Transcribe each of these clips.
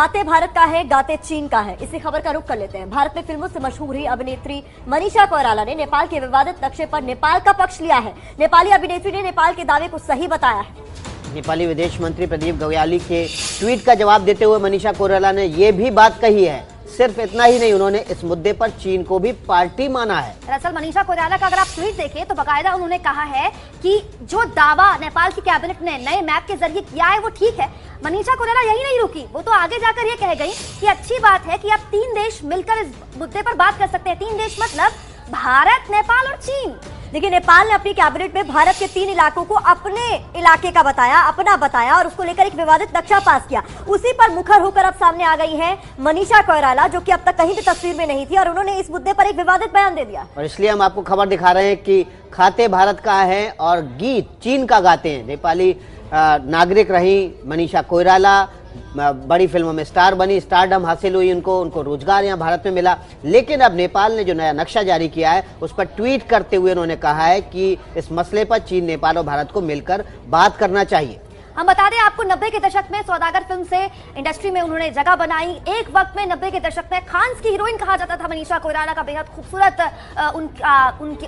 गाते भारत का है, गाते चीन का है। इसी खबर का रुख कर लेते हैं। भारत में फिल्मों से मशहूर हुई अभिनेत्री मनीषा कोइराला ने नेपाल के विवादित नक्शे पर नेपाल का पक्ष लिया है। नेपाली अभिनेत्री ने नेपाल के दावे को सही बताया है। नेपाली विदेश मंत्री प्रदीप ग्यावाली के ट्वीट का जवाब देते हुए मनीषा कोइराला ने ये भी बात कही है। सिर्फ इतना ही नहीं, उन्होंने इस मुद्दे पर चीन को भी पार्टी माना है। दरअसल मनीषा कोइराला का अगर आप ट्वीट देखें तो बकायदा उन्होंने कहा है कि जो दावा नेपाल की कैबिनेट ने नए मैप के जरिए किया है वो ठीक है। मनीषा कोइराला यही नहीं रुकी, वो तो आगे जाकर ये कह गई कि अच्छी बात है कि अब 3 देश मिलकर इस मुद्दे पर बात कर सकते हैं। 3 देश मतलब भारत, नेपाल और चीन। देखिए, नेपाल ने अपनी कैबिनेट में भारत के 3 इलाकों को अपने इलाके का बताया, अपना बताया और उसको लेकर एक विवादित नक्शा पास किया। उसी पर मुखर होकर अब सामने आ गई है मनीषा कोइराला, जो कि अब तक कहीं भी तस्वीर में नहीं थी और उन्होंने इस मुद्दे पर एक विवादित बयान दे दिया। और इसलिए हम आपको खबर दिखा रहे हैं कि खाते भारत का है और गीत चीन का गाते हैं। नेपाली नागरिक रही मनीषा कोइराला, बड़ी फिल्मों में स्टार बनी, स्टारडम हासिल हुई उनको रोजगार यहाँ भारत में मिला। लेकिन अब नेपाल ने जो नया नक्शा जारी किया है उस पर ट्वीट करते हुए उन्होंने कहा है कि इस मसले पर चीन, नेपाल और भारत को मिलकर बात करना चाहिए। हम बता दें आपको, 90 के दशक में सौदागर फिल्म से इंडस्ट्री में उन्होंने जगह बनाई। एक वक्त में 90 के दशक में खान्स की हीरोइन कहा जाता था मनीषा कोइराला का। बेहद खूबसूरत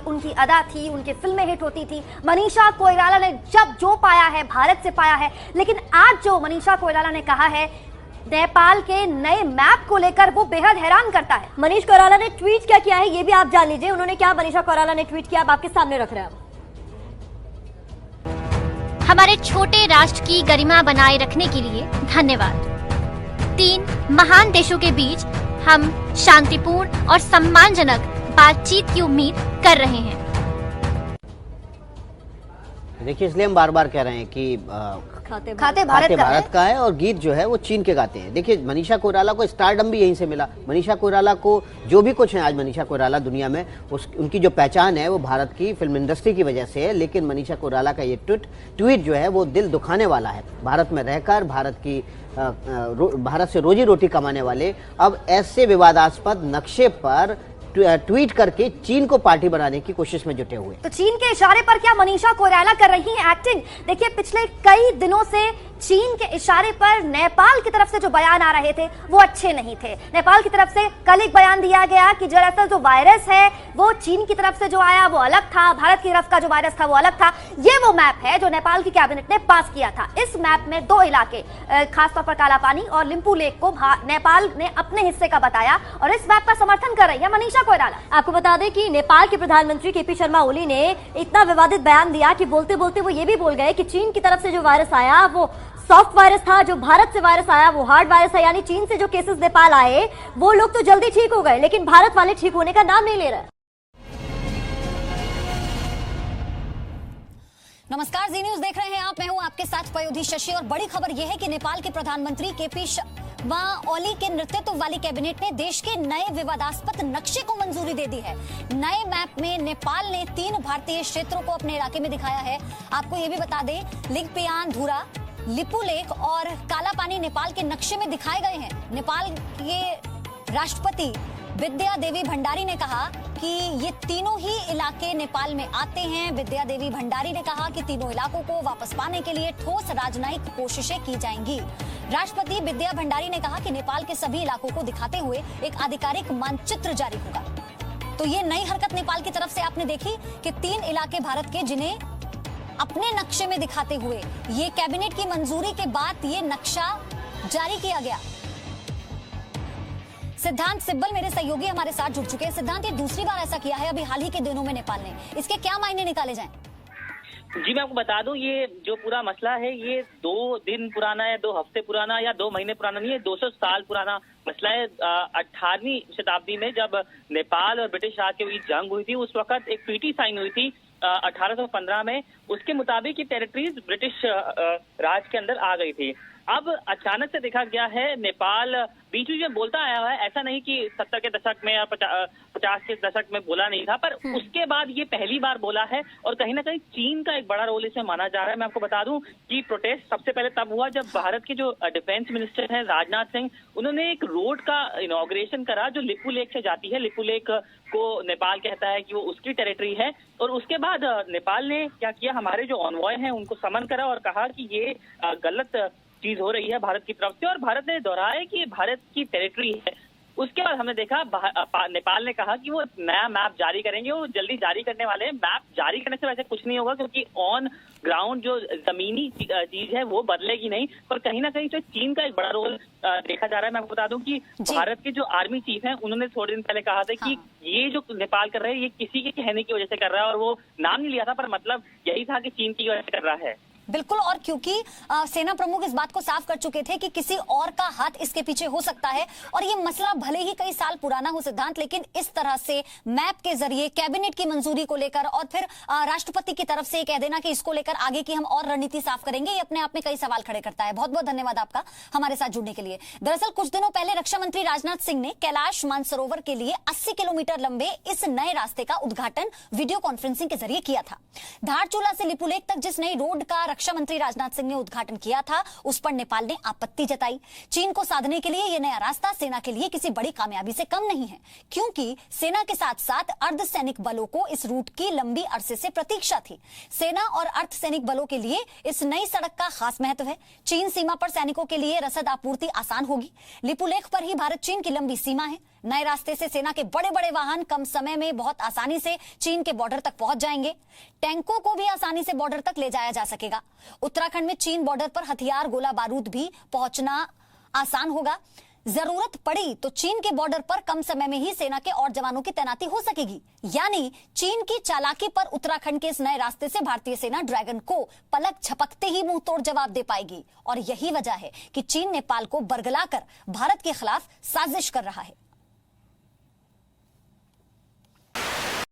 उनकी अदा थी, उनकी फिल्में हिट होती थी। मनीषा कोइराला ने जब जो पाया है भारत से पाया है। लेकिन आज जो मनीषा कोइराला ने कहा है नेपाल के नए मैप को लेकर, वो बेहद हैरान करता है। मनीष कोइराला ने ट्वीट क्या किया है ये भी आप जान लीजिए। उन्होंने क्या मनीषा कोइराला ने ट्वीट किया, आप आपके सामने रख रहे हैं। हमारे छोटे राष्ट्र की गरिमा बनाए रखने के लिए धन्यवाद। 3 महान देशों के बीच हम शांतिपूर्ण और सम्मानजनक बातचीत की उम्मीद कर रहे हैं। देखिए, इसलिए हम बार बार कह रहे हैं कि खाते भारत का है और गीत जो है वो चीन के गाते हैं। देखिए, मनीषा कोइराला को स्टारडम भी यहीं से मिला। मनीषा कोइराला को जो भी कुछ है आज मनीषा कोइराला दुनिया में, उनकी जो पहचान है वो भारत की फिल्म इंडस्ट्री की वजह से है। लेकिन मनीषा कोइराला का ये ट्वीट जो है वो दिल दुखाने वाला है। भारत में रहकर भारत से रोजी रोटी कमाने वाले अब ऐसे विवादास्पद नक्शे पर ट्वीट करके चीन को पार्टी बनाने की कोशिश में जुटे हुए। तो चीन के इशारे पर क्या मनीषा कोइराला कर रही है एक्टिंग? देखिए, पिछले कई दिनों से चीन के इशारे पर नेपाल की तरफ से जो बयान आ रहे थे वो अच्छे नहीं थे। नेपाल की तरफ से कल एक बयान दिया गया कि दरअसल जो वायरस है वो चीन की तरफ से जो आया वो अलग था, भारत की तरफ का जो वायरस था वो अलग था। ये वो मैप है जो नेपाल की कैबिनेट ने पास किया था। इस मैप में 2 इलाके, खासतौर पर कालापानी और लिम्पू लेक को नेपाल ने अपने हिस्से का बताया और इस मैप का समर्थन कर रही है मनीषा कोइराला। आपको बता दें कि नेपाल के प्रधानमंत्री केपी शर्मा ओली ने इतना विवादित बयान दिया कि बोलते बोलते वो ये भी बोल गए कि चीन की तरफ से जो वायरस आया वो सॉफ्ट वायरस था, जो भारत से वायरस आया वो हार्ड वायरस है। यानी चीन से जो केसेस नेपाल आए वो लोग तो जल्दी ठीक हो गए, लेकिन भारत वाले ठीक होने का नाम नहीं ले रहे। नमस्कार, जी न्यूज देख रहे हैं आप। मैं हूं आपके साथ पयोधी शशि और बड़ी खबर यह है कि नेपाल के प्रधानमंत्री केपी शर्मा ओली के नेतृत्व वाली कैबिनेट ने देश के नए विवादास्पद नक्शे को मंजूरी दे दी है। नए मैप में नेपाल ने 3 भारतीय क्षेत्रों को अपने इलाके में दिखाया है। आपको यह भी बता दें, लिंगपियान धुरा, लिपू लेक और काला पानी नेपाल के नक्शे में दिखाए गए हैं। नेपाल के राष्ट्रपति विद्या देवी भंडारी ने कहा कि ये तीनों ही इलाके नेपाल में आते हैं। विद्या देवी भंडारी ने कहा कि तीनों इलाकों को वापस पाने के लिए ठोस राजनयिक कोशिशें की जाएंगी। राष्ट्रपति विद्या भंडारी ने कहा कि नेपाल के सभी इलाकों को दिखाते हुए एक आधिकारिक मानचित्र जारी होगा। तो ये नई हरकत नेपाल की तरफ से आपने देखी कि 3 इलाके भारत के जिन्हें अपने नक्शे में दिखाते हुए ये कैबिनेट की मंजूरी के बाद ये नक्शा जारी किया गया। सिद्धांत सिब्बल मेरे सहयोगी हमारे साथ जुड़ चुके हैं। सिद्धांत, ये दूसरी बार ऐसा किया है अभी हाल ही के दिनों में नेपाल ने, इसके क्या मायने निकाले जाएं? जी, मैं आपको बता दूं, ये जो पूरा मसला है ये 2 दिन पुराना या 2 हफ्ते पुराना या 2 महीने पुराना नहीं है, 200 साल पुराना मसला है। 18वीं शताब्दी में जब नेपाल और ब्रिटिश राज के बीच जंग हुई थी, उस वक्त एक ट्रीटी साइन हुई थी 1815 में। उसके मुताबिक ये टेरिटरीज ब्रिटिश राज के अंदर आ गई थी। अब अचानक से देखा गया है नेपाल बीच बीच में बोलता आया हुआ है। ऐसा नहीं कि 70 के दशक में या 50 के दशक में बोला नहीं था, पर उसके बाद ये पहली बार बोला है और कहीं ना कहीं चीन का एक बड़ा रोल इसमें माना जा रहा है। मैं आपको बता दूं कि प्रोटेस्ट सबसे पहले तब हुआ जब भारत के जो डिफेंस मिनिस्टर हैं राजनाथ सिंह, उन्होंने एक रोड का इनॉग्रेशन करा जो लिपू लेक से जाती है। लिपू लेक को नेपाल कहता है कि वो उसकी टेरिटरी है और उसके बाद नेपाल ने क्या किया, हमारे जो ऑनवॉय हैं उनको समन करा और कहा कि ये गलत चीज हो रही है भारत की तरफ से, और भारत ने दोहराया कि भारत की टेरिटरी है। उसके बाद हमने देखा नेपाल ने कहा कि वो नया मैप जारी करेंगे, वो जल्दी जारी करने वाले हैं। मैप जारी करने से वैसे कुछ नहीं होगा, क्योंकि ऑन ग्राउंड जो जमीनी चीज है वो बदलेगी नहीं, पर कहीं ना कहीं तो चीन का एक बड़ा रोल देखा जा रहा है। मैं आपको बता दूं कि भारत के जो आर्मी चीफ हैं उन्होंने थोड़े दिन पहले कहा था कि ये जो नेपाल कर रहे हैं ये किसी के कहने की वजह से कर रहा है, और वो नाम नहीं लिया था, पर मतलब यही था कि चीन की वजह से कर रहा है। बिल्कुल, और क्योंकि सेना प्रमुख इस बात को साफ कर चुके थे कि किसी और का हाथ इसके पीछे हो सकता है, और ये मसला भले ही कई साल पुराना हो सिद्धांत, लेकिन इस तरह से मैप के जरिए कैबिनेट की मंजूरी को लेकर और फिर राष्ट्रपति की तरफ से कह देना कि इसको लेकर आगे की हम और रणनीति साफ करेंगे, ये अपने आप में कई सवाल खड़े करता है। बहुत बहुत धन्यवाद आपका हमारे साथ जुड़ने के लिए। दरअसल कुछ दिनों पहले रक्षा मंत्री राजनाथ सिंह ने कैलाश मानसरोवर के लिए 80 किलोमीटर लंबे इस नए रास्ते का उद्घाटन वीडियो कॉन्फ्रेंसिंग के जरिए किया था। धारचूला से लिपुलेख तक जिस नई रोड का रक्षा मंत्री राजनाथ सिंह ने उद्घाटन किया था, उस पर नेपाल ने आपत्ति जताई। चीन को साधने के लिए यह नया रास्ता सेना के लिए किसी बड़ी कामयाबी से कम नहीं है, क्योंकि सेना के साथ साथ अर्धसैनिक बलों को इस रूट की लंबी अरसे से प्रतीक्षा थी। सेना और अर्धसैनिक बलों के लिए इस नई सड़क का खास महत्व है। चीन सीमा पर सैनिकों के लिए रसद आपूर्ति आसान होगी। लिपुलेख पर ही भारत चीन की लंबी सीमा है। नए रास्ते से सेना के बड़े बड़े वाहन कम समय में बहुत आसानी से चीन के बॉर्डर तक पहुंच जाएंगे। टैंकों को भी आसानी से बॉर्डर तक ले जाया जा सकेगा। उत्तराखंड में चीन बॉर्डर पर हथियार, गोला बारूद भी पहुंचना आसान होगा। जरूरत पड़ी तो चीन के बॉर्डर पर कम समय में ही सेना के और जवानों की तैनाती हो सकेगी। यानी चीन की चालाकी पर उत्तराखंड के इस नए रास्ते से भारतीय सेना ड्रैगन को पलक झपकते ही मुंह तोड़ जवाब दे पाएगी, और यही वजह है कि चीन नेपाल को बरगलाकर भारत के खिलाफ साजिश कर रहा है।